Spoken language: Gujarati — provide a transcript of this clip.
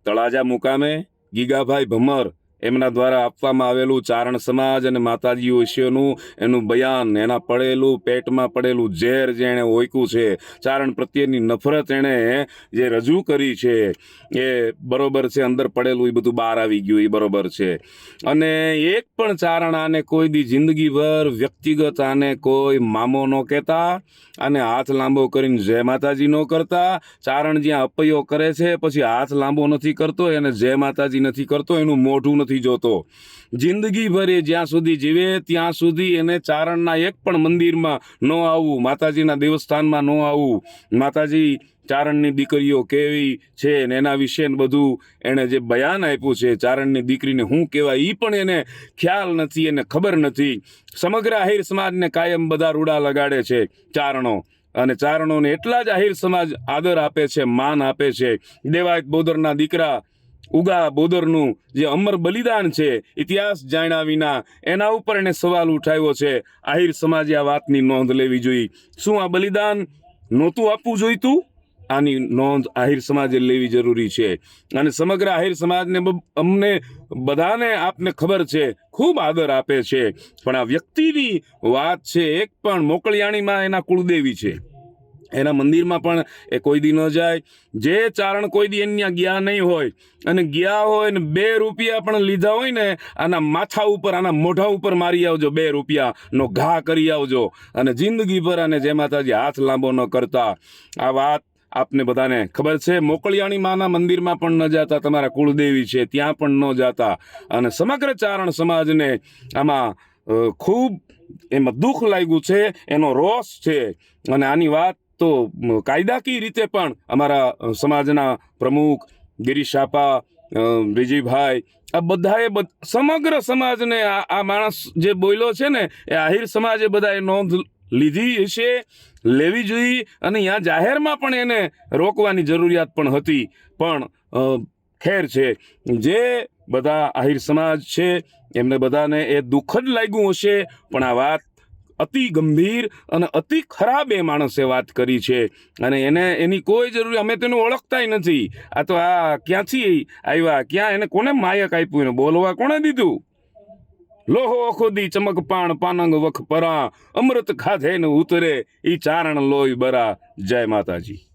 તળાજા મુકામે ગીગાભાઈ ભમર એમના દ્વારા આપવામાં આવેલું ચારણ સમાજ અને માતાજી વિશેનું એનું બયાન, એના પડેલું પેટમાં પડેલું ઝેર જે એણે ઓયકું છે, ચારણ પ્રત્યેની નફરત એણે જે રજૂ કરી છે એ બરોબર છે. અંદર પડેલું એ બધું બહાર આવી ગયું, એ બરોબર છે. અને એક પણ ચારણ આને કોઈ દી જિંદગીભર વ્યક્તિગત આને કોઈ મામો ન કહેતા, અને હાથ લાંબો કરીને જય માતાજી ન કરતા. ચારણ જ્યાં અપૈયો કરે છે પછી હાથ લાંબો નથી કરતો, એને જય માતાજી નથી કરતો, એનું મોઢું નથી જોતો. જિંદગીભર એ જ્યાં સુધી જીવે ત્યાં સુધી એને ચારણના એક પણ મંદિરમાં ન આવવું, માતાજીના દેવસ્થાનમાં ન આવવું. માતાજી ચારણની દીકરીઓ કેવી છે ને એના વિશે બધું એણે જે બયાન આપ્યું છે, ચારણની દીકરીને શું કહેવાય એ પણ એને ખ્યાલ નથી, એને ખબર નથી. સમગ્ર આહિર સમાજને કાયમ બધા રૂડા લગાડે છે ચારણો, અને ચારણોને એટલા જ આહિર સમાજ આદર આપે છે, માન આપે છે. દેવાયત બોદરના દીકરા ઉગા બોદરનું જે અમર બલિદાન છે, ઇતિહાસ જાણ્યા વિના એના ઉપર એને સવાલ ઉઠાવ્યો છે. આહિર સમાજે આ વાતની નોંધ લેવી જોઈએ. શું આ બલિદાન નહોતું આપવું જોઈતું? આની નોંધ આહિર સમાજે લેવી જરૂરી છે. અને સમગ્ર આહિર સમાજને અમને બધાને આપને ખબર છે ખૂબ આદર આપે છે. પણ આ વ્યક્તિની વાત છે, એક પણ મોકળિયાણીમાં એના કુળદેવી છે, એના મંદિરમાં પણ એ કોઈ દી ન જાય. જે ચારણ કોઈ દી એની ગયા નહીં હોય અને ગયા હોય ને 2 રૂપિયા પણ લીધા હોય ને, આના માથા ઉપર, આના મોઢા ઉપર મારી આવજો, 2 રૂપિયાનો ઘા કરી આવજો, અને જિંદગીભર આને જય માતાજી હાથ લાંબો ન કરતા. આ વાત આપને બધાને ખબર છે. મોકળિયાણી માના મંદિરમાં પણ ન જાતા, તમારા કુળદેવી છે ત્યાં પણ ન જાતા. અને સમગ્ર ચારણ સમાજને આમાં ખૂબ એમાં દુઃખ લાગ્યું છે, એનો રોષ છે. અને આની વાત તો કાયદાકીય રીતે પણ અમારા સમાજના પ્રમુખ ગિરીશ આપા, વિજયભાઈ, આ બધાએ સમગ્ર સમાજને આ માણસ જે બોલ્યો છે ને, એ આહિર સમાજે બધાએ નોંધ લીધી છે, લેવી જોઈએ. અને અહીંયા જાહેરમાં પણ એને રોકવાની જરૂરિયાત પણ હતી. પણ ખેર છે, જે બધા આહિર સમાજ છે એમને બધાને એ દુઃખ જ લાગ્યું હશે. પણ આ વાત અતિ ગંભીર અને અતિ ખરાબ એ માણસે વાત કરી છે, અને એની કોઈ જરૂર, અમે તેનું ઓળખતાય નથી. આ તો આ ક્યાંથી આવ્યા, ક્યાં એને કોને માયક આપ્યું, એને બોલવા કોણે દીધું? લોહો ખોદી ચમક પાણ પાનંગ વખ પરા, અમૃત ખાધે ને ઉતરે ઈ ચારણ લોહી બરા. જય માતાજી.